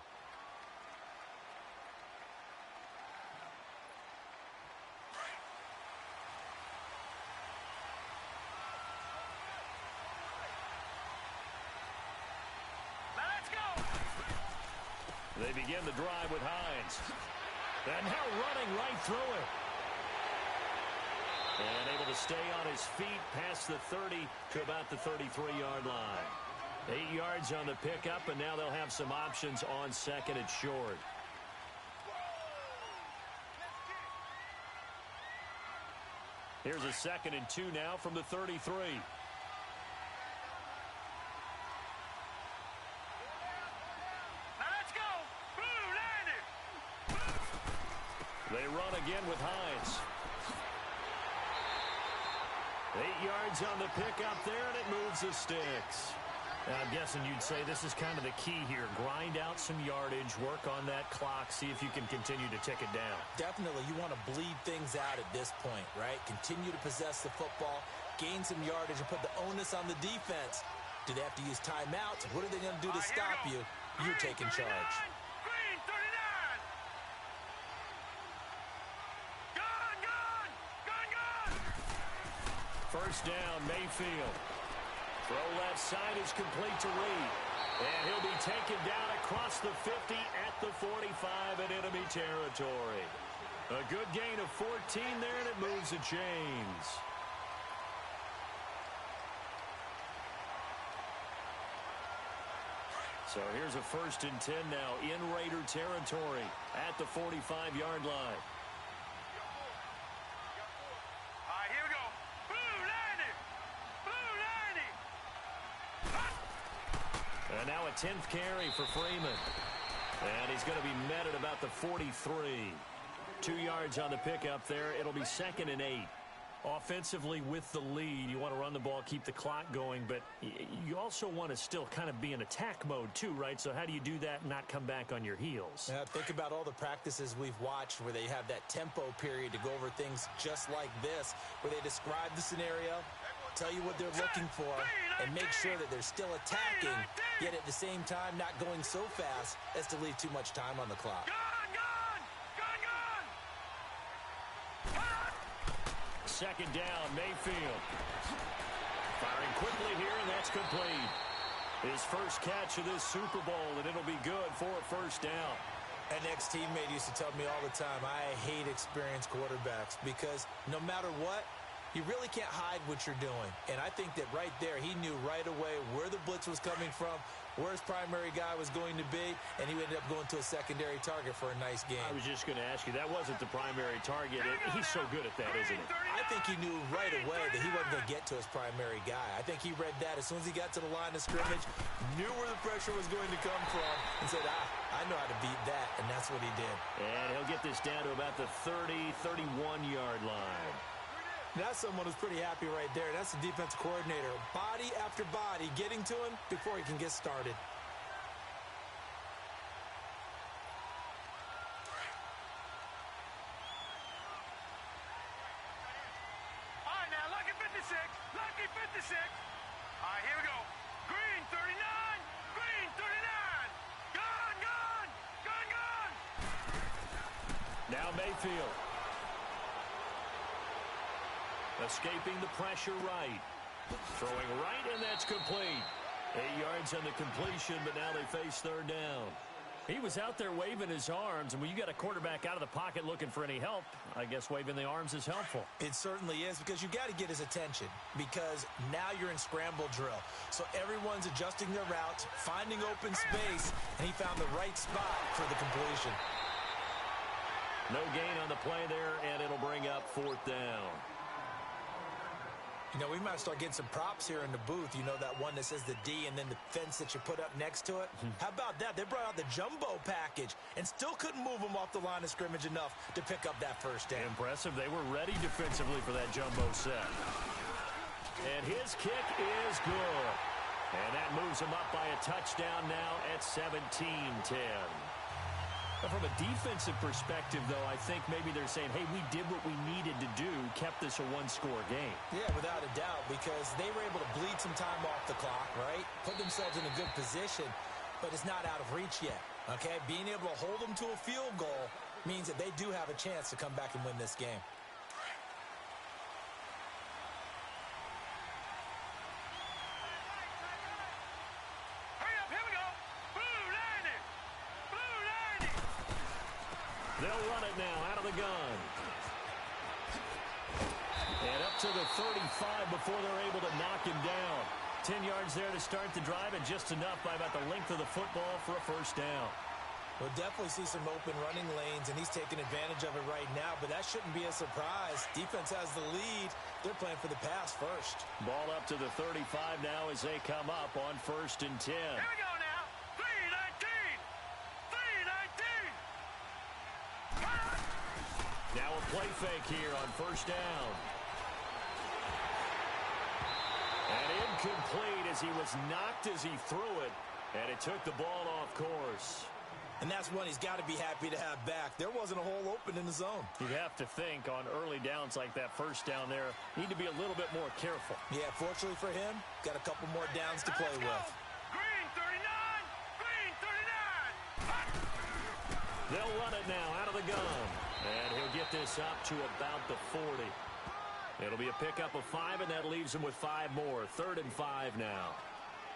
They begin the drive with Hines. And now running right through it. And able to stay on his feet past the 30 to about the 33-yard line. 8 yards on the pickup, and now they'll have some options on second and short. Here's a 2nd and 2 now from the 33. Let's go. Blue, land it. They run again with Hines. 8 yards on the pickup there, and it moves the sticks. I'm guessing you'd say this is kind of the key here. Grind out some yardage, work on that clock, see if you can continue to tick it down. Definitely, you want to bleed things out at this point, right? Continue to possess the football, gain some yardage, and put the onus on the defense. Do they have to use timeouts? What are they going to do to stop you? You're taking charge. Green 39. Gun, gun, gun, gun. First down, Mayfield. Throw left side is complete to Reed. And he'll be taken down across the 50 at the 45 in enemy territory. A good gain of 14 there, and it moves the chains. So here's a 1st and 10 now in Raider territory at the 45-yard line. All right, here we go. Blue, land it. Blue, land it. And now a 10th carry for Freeman. And he's going to be met at about the 43. 2 yards on the pickup there. It'll be 2nd and 8. Offensively with the lead, you want to run the ball, keep the clock going, but you also want to still kind of be in attack mode too, right? So how do you do that and not come back on your heels? Yeah, think about all the practices we've watched where they have that tempo period to go over things just like this, where they describe the scenario, tell you what they're looking for, and make sure that they're still attacking, yet at the same time not going so fast as to leave too much time on the clock. Gun, gun, gun, gun. 2nd down, Mayfield. Firing quickly here, and that's complete. His first catch of this Super Bowl, and it'll be good for a 1st down. An ex-teammate used to tell me all the time, I hate experienced quarterbacks because no matter what, you really can't hide what you're doing. And I think that right there, he knew right away where the blitz was coming from, where his primary guy was going to be, and he ended up going to a secondary target for a nice game. I was just going to ask you, that wasn't the primary target. He's so good at that, isn't he? I think he knew right away that he wasn't going to get to his primary guy. I think he read that as soon as he got to the line of scrimmage, knew where the pressure was going to come from, and said, I know how to beat that, and that's what he did. And he'll get this down to about the 30, 31-yard line. That's someone who's pretty happy right there. That's the defensive coordinator. Body after body getting to him before he can get started. All right, now, lucky 56. Lucky 56. All right, here we go. Green 39. Green 39. Gun, gun, gun, gun. Now Mayfield. Escaping the pressure right. Throwing right, and that's complete. 8 yards on the completion, but now they face 3rd down. He was out there waving his arms, and when you got a quarterback out of the pocket looking for any help, I guess waving the arms is helpful. It certainly is, because you got to get his attention, because now you're in scramble drill. So everyone's adjusting their routes, finding open space, and he found the right spot for the completion. No gain on the play there, and it'll bring up 4th down. You know, we might start getting some props here in the booth. You know, that one that says the D and then the fence that you put up next to it? How about that? They brought out the jumbo package and still couldn't move them off the line of scrimmage enough to pick up that 1st down. Impressive. They were ready defensively for that jumbo set. And his kick is good. And that moves him up by a touchdown now at 17-10. From a defensive perspective, though, I think maybe they're saying, hey, we did what we needed to do, kept this a one-score game. Yeah, without a doubt, because they were able to bleed some time off the clock, right? Put themselves in a good position, but it's not out of reach yet, okay? Being able to hold them to a field goal means that they do have a chance to come back and win this game. Hurry up, here we go. Blue, land it. Blue, They'll run it now out of the gun. And up to the 35 before they're able to knock him down. 10 yards there to start the drive, and just enough by about the length of the football for a first down. We'll definitely see some open running lanes, and he's taking advantage of it right now, but that shouldn't be a surprise. Defense has the lead. They're playing for the pass first. Ball up to the 35 now as they come up on 1st and 10. Here we go now. 3-19. 3-19. Now a play fake here on 1st down. And incomplete as he was knocked as he threw it, and it took the ball off course. And that's one he's got to be happy to have back. There wasn't a hole open in the zone. You'd have to think on early downs like that first down there, need to be a little bit more careful. Yeah, fortunately for him, got a couple more downs to play with. Green 39. Green 39. They'll run it now out of the gun. And he'll get this up to about the 40. It'll be a pickup of 5, and that leaves him with 5 more. 3rd and 5 now.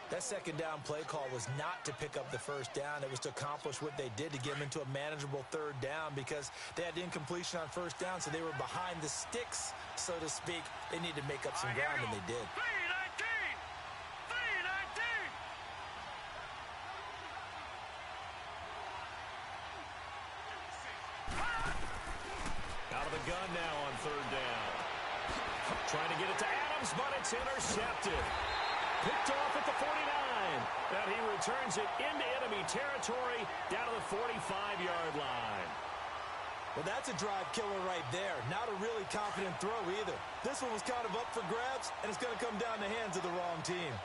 That second down play call was not to pick up the first down. It was to accomplish what they did to get them into a manageable 3rd down because they had incompletion on 1st down, so they were behind the sticks, so to speak. They needed to make up some ground, and they did. 3-19. 3-19. Out of the gun now on 3rd down. Trying to get it to Adams, but it's intercepted. Picked off at the 49. And he returns it into enemy territory down to the 45-yard line. Well, that's a drive killer right there. Not a really confident throw either. This one was kind of up for grabs, and it's going to come down the hands of the wrong team.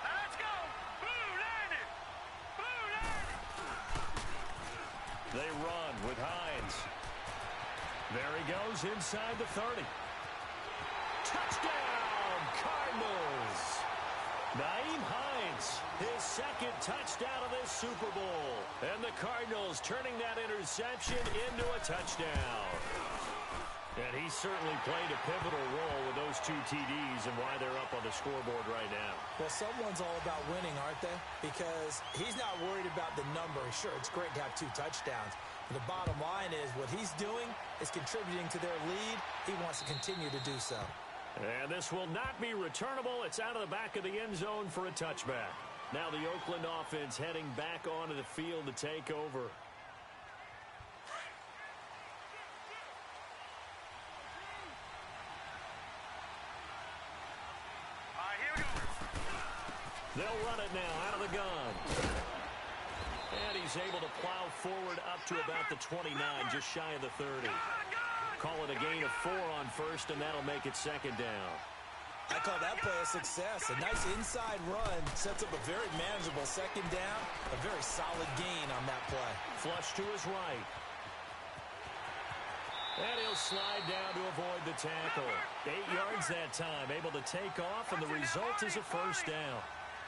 Let's go. Blue 90. Blue 90. They run with Hines. There he goes inside the 30. Touchdown, Cardinals! Nyheim Hines, his 2nd touchdown of this Super Bowl. And the Cardinals turning that interception into a touchdown. And he certainly played a pivotal role with those 2 TDs and why they're up on the scoreboard right now. Well, someone's all about winning, aren't they? Because he's not worried about the number. Sure, it's great to have 2 touchdowns. But the bottom line is what he's doing is contributing to their lead. He wants to continue to do so. And this will not be returnable. It's out of the back of the end zone for a touchback. Now the Oakland offense heading back onto the field to take over. All right, here we go. They'll run it now out of the gun. And he's able to plow forward up to about the 29, just shy of the 30. Call it a gain of 4 on 1st, and that'll make it 2nd down. I call that play a success. A nice inside run sets up a very manageable 2nd down. A very solid gain on that play. Flush to his right. And he'll slide down to avoid the tackle. 8 yards that time, able to take off, and the result is a 1st down.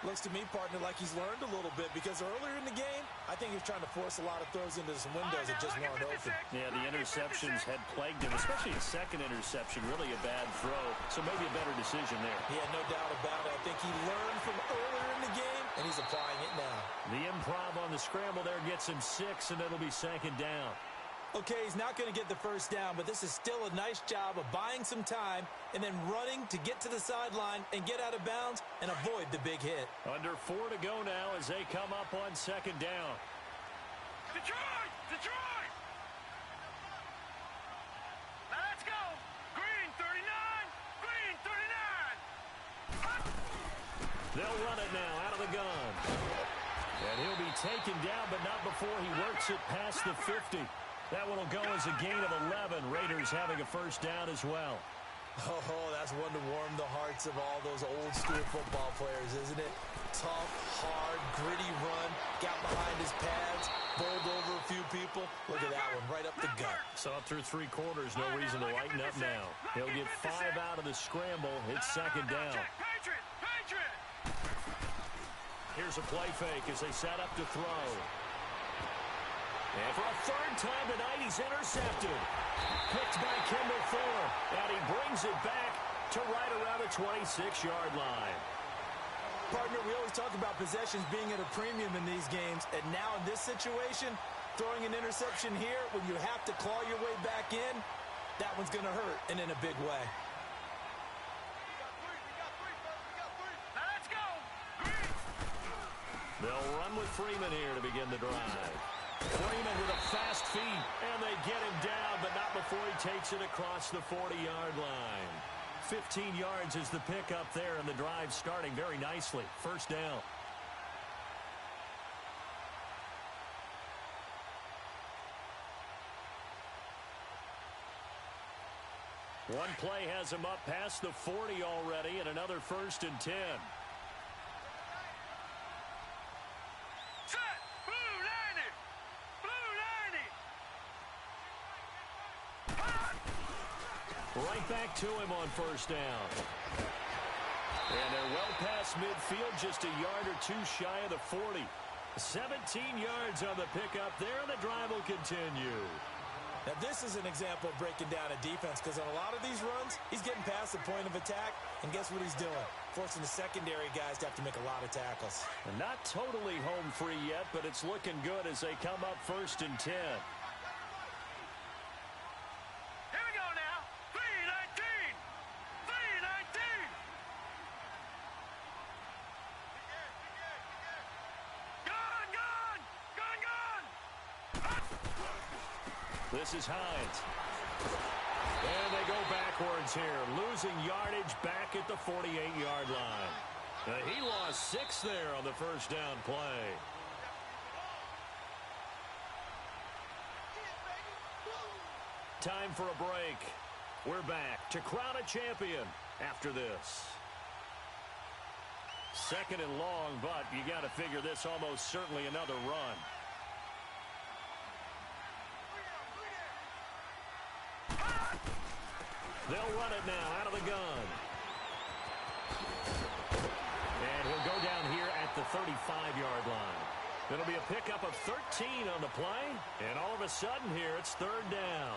Looks to me, partner, like he's learned a little bit because earlier in the game, I think he was trying to force a lot of throws into some windows that just weren't open. Yeah, the interceptions had plagued him, especially his 2nd interception, really a bad throw. So maybe a better decision there. Yeah, no doubt about it. I think he learned from earlier in the game, and he's applying it now. The improv on the scramble there gets him 6, and it'll be 2nd down. Okay, he's not going to get the 1st down, but this is still a nice job of buying some time and then running to get to the sideline and get out of bounds and avoid the big hit. Under 4 to go now as they come up on 2nd down. Detroit! Detroit! Let's go! Green 39! Green 39! They'll run it now out of the gun. And he'll be taken down, but not before he works it past the 50. That one will go as a gain of 11. Raiders having a 1st down as well. Oh, that's one to warm the hearts of all those old-school football players, isn't it? Tough, hard, gritty run, got behind his pads, bowled over a few people. Look at that one, right up the gut. Saw through 3 quarters, no reason to lighten up now. He'll get 5 out of the scramble. It's 2nd down. Patriot! Patriot! Here's a play fake as they set up to throw. And for a 3rd time tonight, he's intercepted. Picked by Kendall Thorne. And he brings it back to right around the 26-yard line. Partner, we always talk about possessions being at a premium in these games, and now in this situation, throwing an interception here when you have to claw your way back in, that one's going to hurt, and in a big way. Let's go. They'll run with Freeman here to begin the drive. Freeman with a fast feet, and they get him down, but not before he takes it across the 40-yard line. 15 yards is the pickup there, and the drive starting very nicely. First down. One play has him up past the 40 already, and another 1st and 10. Set. Blue 90. Blue 90. Right back to him on first down. And they're well past midfield, just a yard or two shy of the 40. 17 yards on the pickup there, and the drive will continue. Now, this is an example of breaking down a defense, because on a lot of these runs, he's getting past the point of attack, and guess what he's doing? Forcing the secondary guys to have to make a lot of tackles. And not totally home free yet, but it's looking good as they come up 1st and 10. Here we go now. 319. 319. Gone, gone. Gone, gone. This is Hines. And they go backwards here, losing yardage back at the 48-yard line. He lost 6 there on the first down play. Time for a break. We're back to crown a champion after this. 2nd and long, but you got to figure this almost certainly another run. They'll run it now out of the gun. And he'll go down here at the 35-yard line. It'll be a pickup of 13 on the play. And all of a sudden here, it's 3rd down.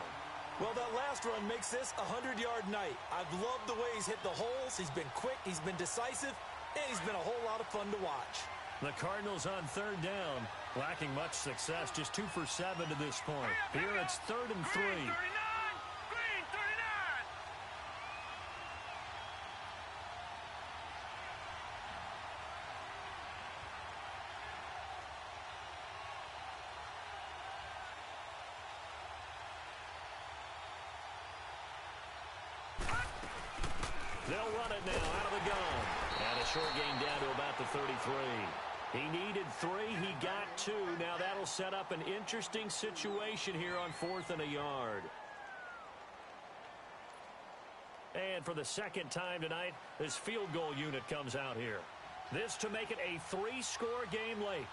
Well, that last run makes this a 100-yard night. I've loved the way he's hit the holes. He's been quick, he's been decisive, and he's been a whole lot of fun to watch. The Cardinals on 3rd down, lacking much success, just 2 for 7 to this point. Here it's 3rd and 3. Green 39. Green 39. They'll run it now out of the gun. And a short gain down to about the 33. He needed 3. He got 2. Now that'll set up an interesting situation here on 4th and a yard. And for the 2nd time tonight, this field goal unit comes out here. This to make it a 3-score game late.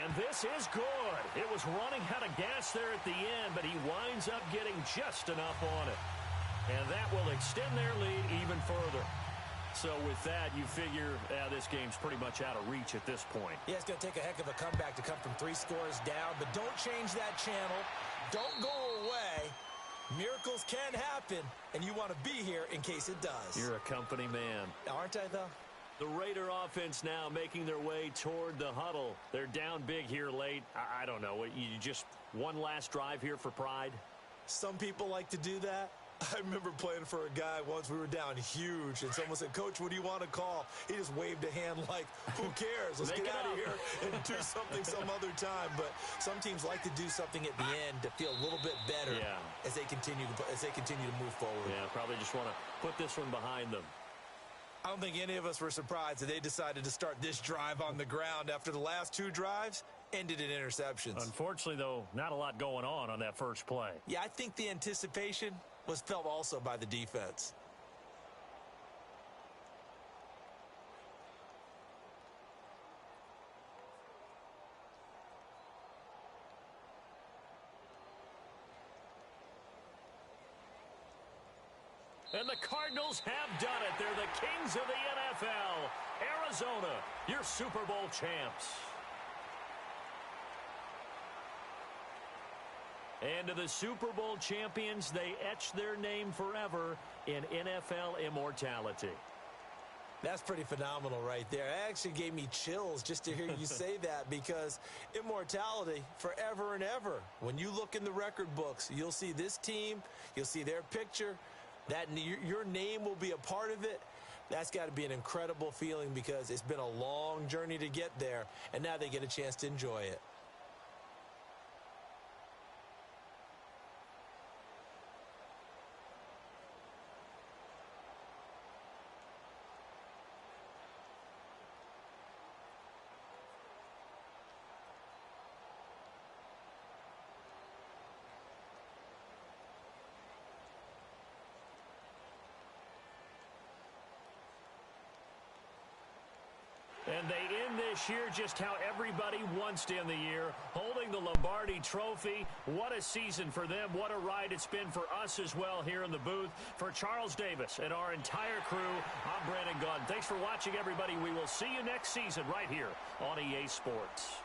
And this is good. It was running out of gas there at the end, but he winds up getting just enough on it. And that will extend their lead even further. So with that, you figure this game's pretty much out of reach at this point. Yeah, it's going to take a heck of a comeback to come from 3 scores down, but don't change that channel. Don't go away. Miracles can happen, and you want to be here in case it does. You're a company man. Aren't I, though? The Raider offense now making their way toward the huddle. They're down big here late. I don't know. You just one last drive here for pride? Some people like to do that. I remember playing for a guy once. We were down huge, and someone said, "Coach, what do you want to call?" He just waved a hand like, who cares? Let's get out of here and do something some other time. But some teams like to do something at the end to feel a little bit better as they continue to move forward. Yeah, probably just want to put this one behind them. I don't think any of us were surprised that they decided to start this drive on the ground after the last 2 drives ended in interceptions. Unfortunately, though, not a lot going on that first play. Yeah, I think the anticipation was felt also by the defense. And the Cardinals have done it. They're the kings of the NFL. Arizona, your Super Bowl champs. And to the Super Bowl champions, they etch their name forever in NFL immortality. That's pretty phenomenal right there. It actually gave me chills just to hear you say that, because immortality forever and ever. When you look in the record books, you'll see this team, you'll see their picture, that your name will be a part of it. That's got to be an incredible feeling, because it's been a long journey to get there, and now they get a chance to enjoy it. And they end this year just how everybody wants to end the year, holding the Lombardi Trophy. What a season for them. What a ride it's been for us as well here in the booth. For Charles Davis and our entire crew, I'm Brandon Gaudin. Thanks for watching, everybody. We will see you next season right here on EA Sports.